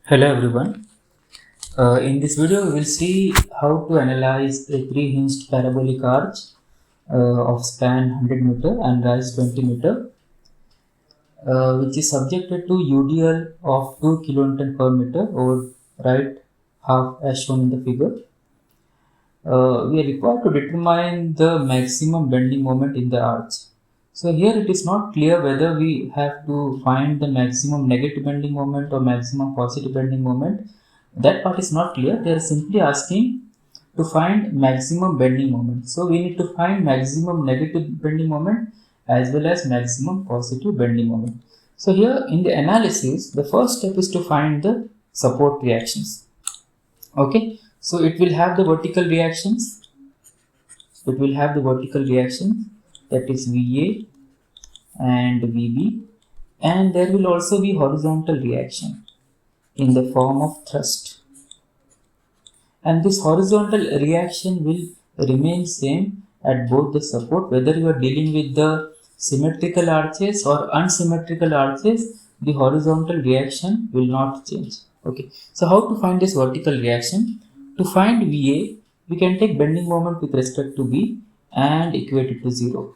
Hello everyone. In this video, we will see how to analyze a pre-hinged parabolic arch of span 100 meter and rise 20 meter, which is subjected to UDL of 2 kN per meter over right half as shown in the figure. We are required to determine the maximum bending moment in the arch. So here it is not clear whether we have to find the maximum negative bending moment or maximum positive bending moment. That part is not clear. They are simply asking to find maximum bending moment. So we need to find maximum negative bending moment as well as maximum positive bending moment. So here in the analysis, the first step is to find the support reactions. Okay, so it will have the vertical reactions. It will have the vertical reaction, that is VA and VB, and there will also be horizontal reaction in the form of thrust, and this horizontal reaction will remain same at both the support, whether you are dealing with the symmetrical arches or unsymmetrical arches. The horizontal reaction will not change. Okay, so how to find this vertical reaction? To find VA, we can take bending moment with respect to B and equate it to 0.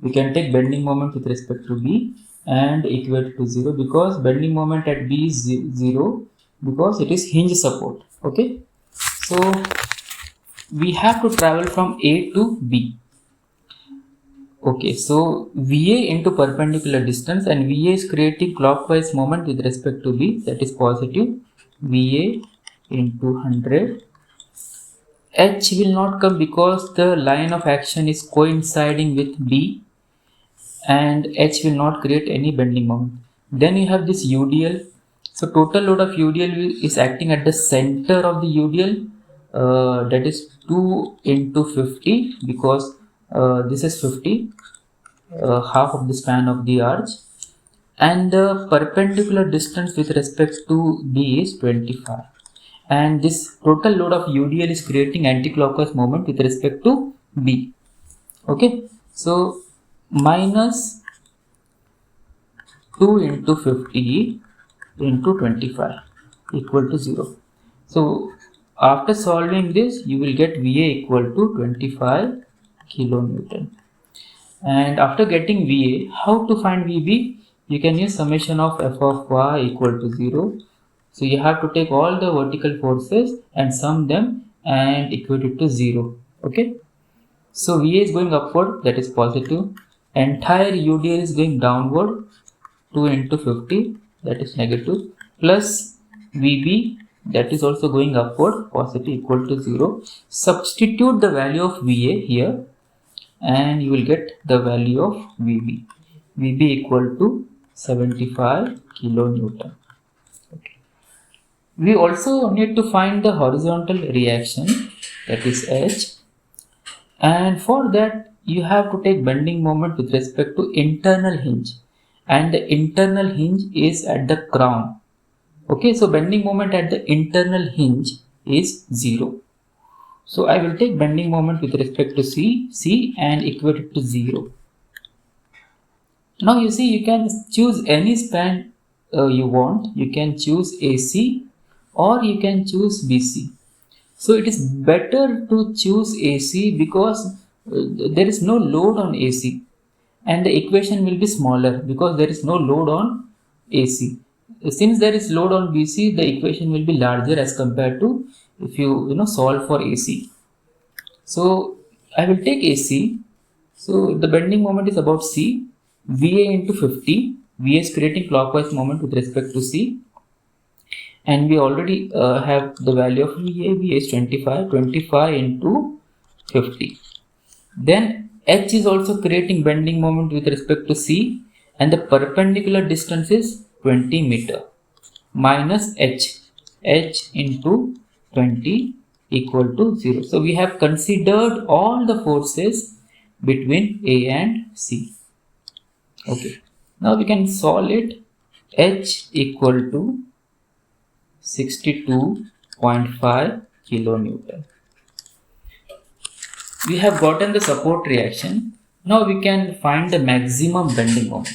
We can take bending moment with respect to B and equate it to 0 because bending moment at B is 0 because it is hinge support. Okay, so we have to travel from A to B. Okay, so VA into perpendicular distance, and VA is creating clockwise moment with respect to B, that is positive. VA into 100. H will not come because the line of action is coinciding with B, and H will not create any bending moment. Then you have this UDL. So total load of UDL is acting at the center of the UDL, that is 2 into 50 because this is 50, half of the span of the arch, and the perpendicular distance with respect to B is 25. And this total load of UDL is creating anti-clockwise moment with respect to B. Okay, so minus 2 into 50 into 25 equal to 0. So after solving this, you will get VA equal to 25 kilonewton. And after getting VA, how to find VB? You can use summation of f of y equal to 0. So you have to take all the vertical forces and sum them and equate it to 0. Okay. So VA is going upward, that is positive. Entire UDL is going downward, 2 into 50, that is negative, plus VB, that is also going upward, positive, equal to 0. Substitute the value of VA here and you will get the value of VB. VB equal to 75 kilonewton. Okay. We also need to find the horizontal reaction, that is H, and for that you have to take bending moment with respect to internal hinge, and the internal hinge is at the crown. Okay, so bending moment at the internal hinge is 0. So I will take bending moment with respect to C and equate it to 0. Now you see, you can choose any span you want. You can choose AC or you can choose BC. So it is better to choose AC because there is no load on AC, and the equation will be smaller because there is no load on AC. Since there is load on BC, the equation will be larger as compared to if you solve for AC. So I will take AC. So the bending moment is about C. VA into 50. VA is creating clockwise moment with respect to C. And we already have the value of VA. VA is 25. 25 into 50. Then H is also creating bending moment with respect to C. And the perpendicular distance is 20 meter. Minus H. H into 20 equal to 0. So we have considered all the forces between A and C. Okay. Now we can solve it. H equal to 62.5 kilonewton. We have gotten the support reaction. Now we can find the maximum bending moment.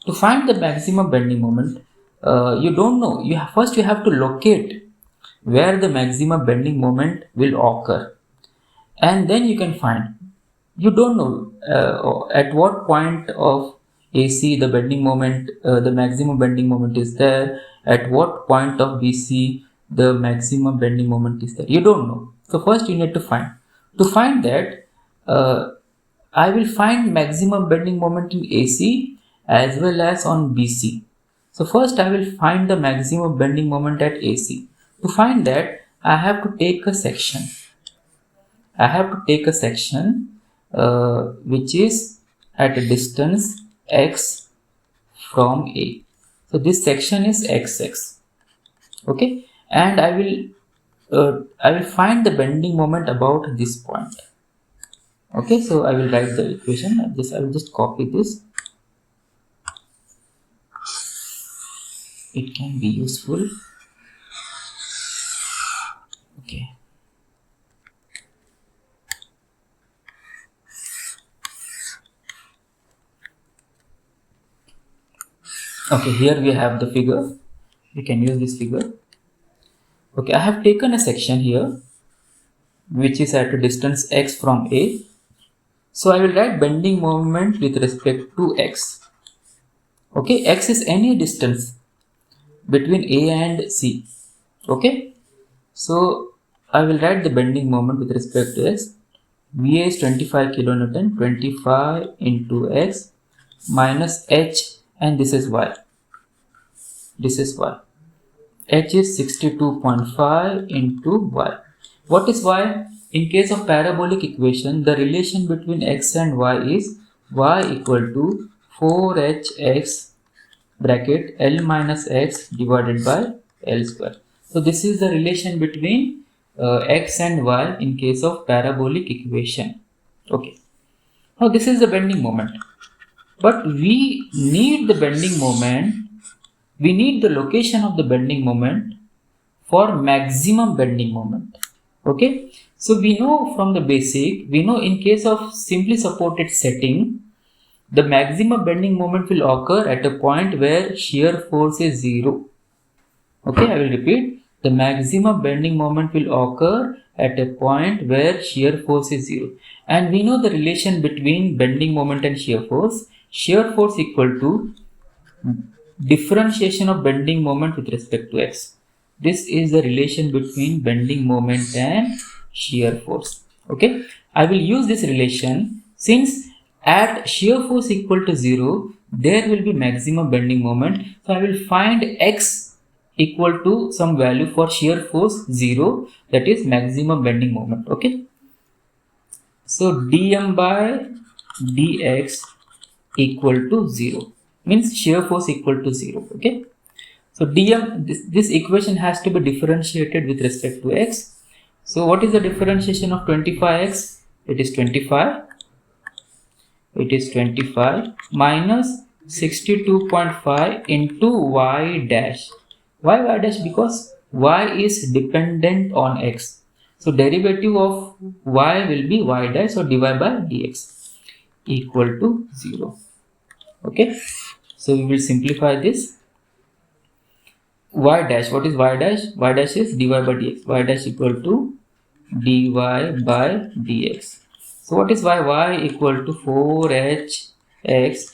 To find the maximum bending moment, you don't know. First you have to locate where the maximum bending moment will occur, and then you can find. You don't know at what point of AC the bending moment, the maximum bending moment is there. At what point of BC the maximum bending moment is there. You don't know. So first you need to find. To find that, I will find maximum bending moment in AC as well as on BC. So first I will find the maximum bending moment at AC. To find that, I have to take a section. Which is at a distance x from A. So this section is xx. Okay, and I will find the bending moment about this point. Okay, so I will write the equation. I will just copy this. It can be useful. Okay. Okay, here we have the figure. We can use this figure. Okay, I have taken a section here which is at a distance x from A. So I will write bending moment with respect to x. Okay, x is any distance between A and C. Okay, so I will write the bending moment with respect to x. VA is 25 kilonewton, 25 into x minus h, and this is y. This is y. H is 62.5 into y. What is y? In case of parabolic equation, the relation between x and y is y equal to 4hx bracket L minus x divided by L square. So this is the relation between x and y in case of parabolic equation. Okay. Now this is the bending moment. But we need the bending moment. We need the location of the bending moment for maximum bending moment. Okay. So we know from the basic, we know in case of simply supported setting, the maximum bending moment will occur at a point where shear force is 0. Okay, I will repeat. The maximum bending moment will occur at a point where shear force is 0. And we know the relation between bending moment and shear force. Shear force equal to differentiation of bending moment with respect to x. This is the relation between bending moment and shear force. Okay, I will use this relation since at shear force equal to 0, there will be maximum bending moment. So I will find x equal to some value for shear force 0, that is maximum bending moment. Okay, so dm by dx equal to 0 means shear force equal to 0. Okay, so dm, this equation has to be differentiated with respect to x. So what is the differentiation of 25x? It is 25 minus 62.5 into y dash. Why y dash? Because y is dependent on x. So derivative of y will be y dash, or dy by dx equal to 0. Okay, so we will simplify this. Y dash, what is y dash? Y dash is dy by dx. Y dash equal to dy by dx. So what is y? Y equal to 4hx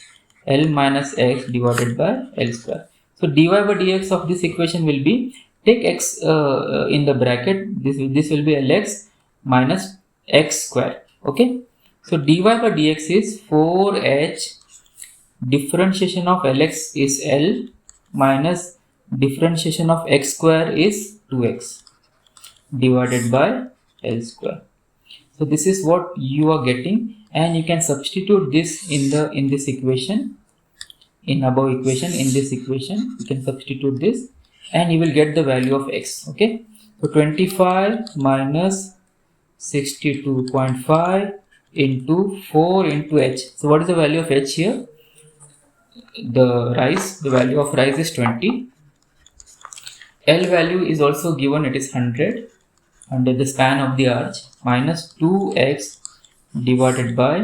L minus x divided by L square. So dy by dx of this equation will be, take x in the bracket, this will be Lx minus x square. Okay, so dy by dx is 4h, differentiation of Lx is L minus differentiation of x square is 2x divided by L square. So this is what you are getting, and you can substitute this in this equation, in above equation. In this equation you can substitute this and you will get the value of x. Okay, so 25 minus 62.5 into 4 into h. So what is the value of h here? The value of rise is 20. L value is also given, it is 100 under the span of the arch, minus 2x divided by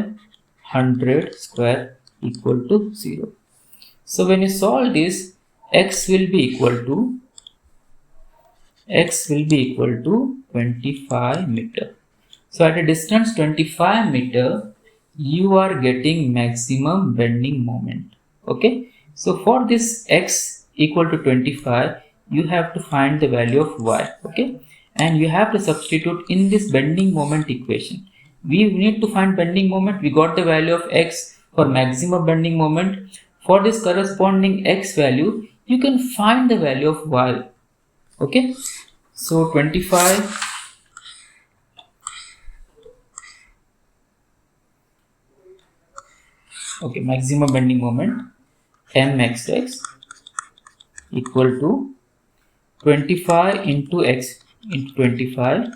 100 square equal to 0. So when you solve this, x will be equal to 25 meter. So at a distance 25 meter, you are getting maximum bending moment. Okay. So for this x equal to 25, you have to find the value of y. Okay. And you have to substitute in this bending moment equation. We need to find bending moment. We got the value of x for maximum bending moment. For this corresponding x value, you can find the value of y. Okay. So 25 maximum bending moment mxx equal to 25 into x into 25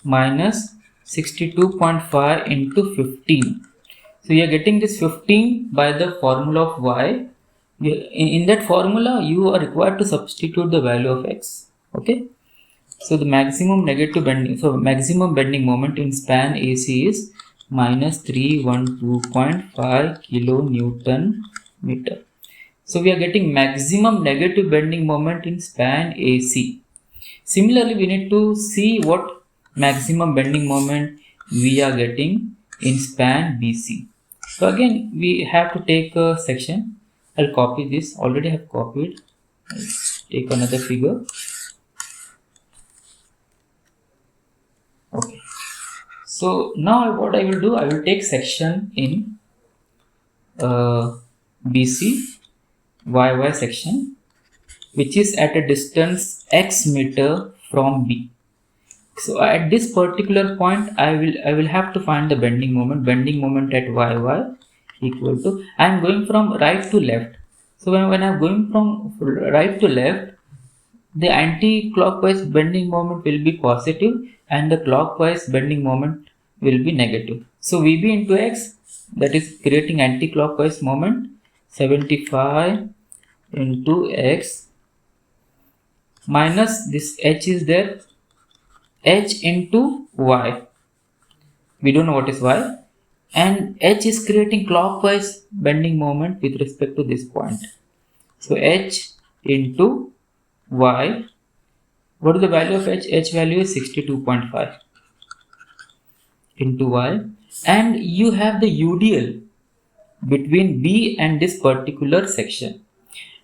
minus 62.5 into 15. So you are getting this 15 by the formula of y. In that formula, you are required to substitute the value of x. Okay. So the maximum maximum bending moment in span AC is minus 312.5 kilonewton meter. So we are getting maximum negative bending moment in span AC. Similarly, we need to see what maximum bending moment we are getting in span BC. So again, we have to take a section. I'll copy this. Already have copied. I'll take another figure. Okay. So now what I will do, I will take section in BC YY section, which is at a distance x meter from B. So at this particular point, I will have to find the bending moment. Bending moment at YY equal to, I am going from right to left. So when I am going from right to left, the anti-clockwise bending moment will be positive and the clockwise bending moment will be negative. So VB into x, that is creating anti-clockwise moment, 75 into x minus this h is there, h into y. We don't know what is y, and h is creating clockwise bending moment with respect to this point. So h into y. What is the value of h? H value is 62.5 into y, and you have the UDL between B and this particular section,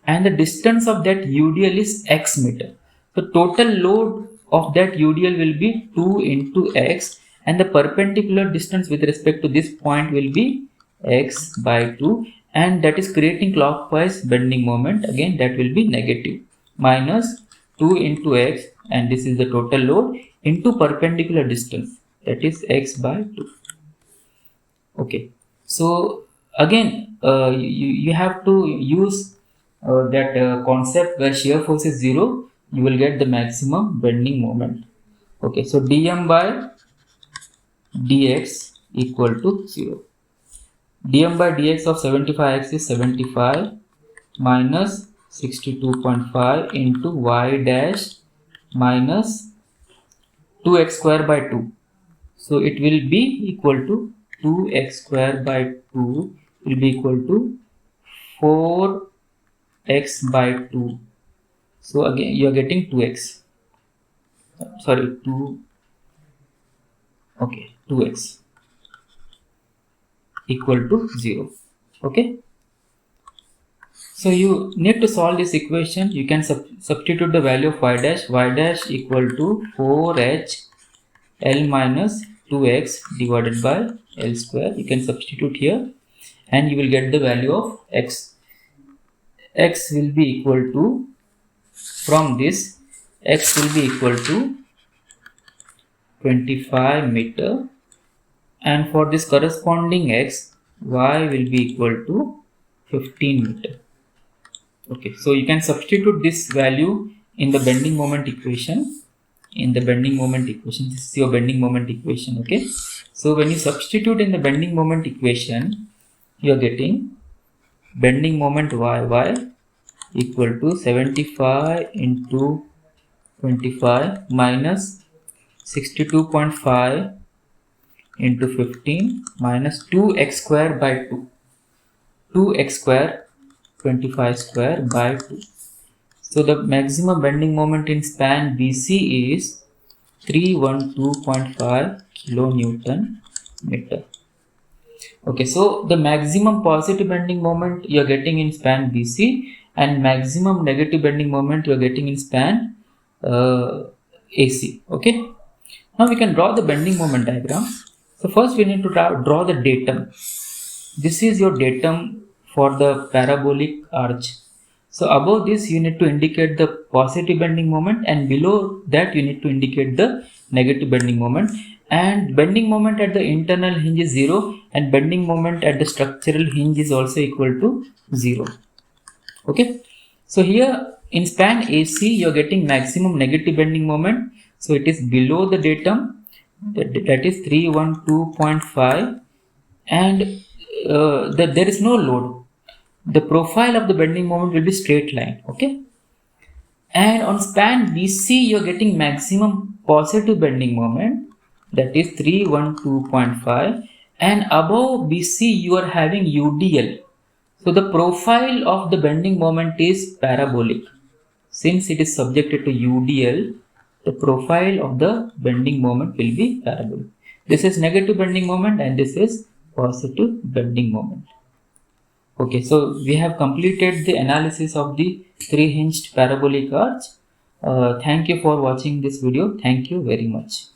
and the distance of that UDL is x meter. So total load of that UDL will be 2 into x, and the perpendicular distance with respect to this point will be x by 2, and that is creating clockwise bending moment. Again, that will be negative, minus 2 into x, and this is the total load into perpendicular distance, that is x by 2. Okay. So again, you have to use that concept where shear force is 0, you will get the maximum bending moment. Okay, so dm by dx equal to 0. dm by dx of 75x is 75 minus 62.5 into y dash minus 2x square by 2. So it will be equal to 2x square by 2 will be equal to 4x by 2. So again, you are getting 2x. Sorry, 2. Okay, 2x equal to 0. Okay. So you need to solve this equation. You can substitute the value of y dash equal to 4h L minus 2x divided by L square. You can substitute here and you will get the value of x. X will be equal to, from this, x will be equal to 25 meter, and for this corresponding x, y will be equal to 15 meter. Okay, so you can substitute this value in the bending moment equation. This is your bending moment equation. Okay, so when you substitute in the bending moment equation, you are getting bending moment y equal to 75 into 25 minus 62.5 into 15 minus 2x square by 2. 2x square 25 square by 2. So the maximum bending moment in span BC is 312.5 kilonewton meter. Okay, so the maximum positive bending moment you are getting in span BC and maximum negative bending moment you are getting in span AC. Okay, now we can draw the bending moment diagram. So first we need to draw the datum. This is your datum for the parabolic arch. So above this you need to indicate the positive bending moment, and below that you need to indicate the negative bending moment. And bending moment at the internal hinge is 0, and bending moment at the structural hinge is also equal to 0. Okay. So here in span AC you are getting maximum negative bending moment. So it is below the datum, that is 312.5, and there is no load. The profile of the bending moment will be straight line. Okay. And on span BC you are getting maximum positive bending moment, that is 312.5, and above BC you are having UDL. So the profile of the bending moment is parabolic. Since it is subjected to UDL, the profile of the bending moment will be parabolic. This is negative bending moment and this is positive bending moment. Okay, so we have completed the analysis of the three hinged parabolic arch. Thank you for watching this video. Thank you very much.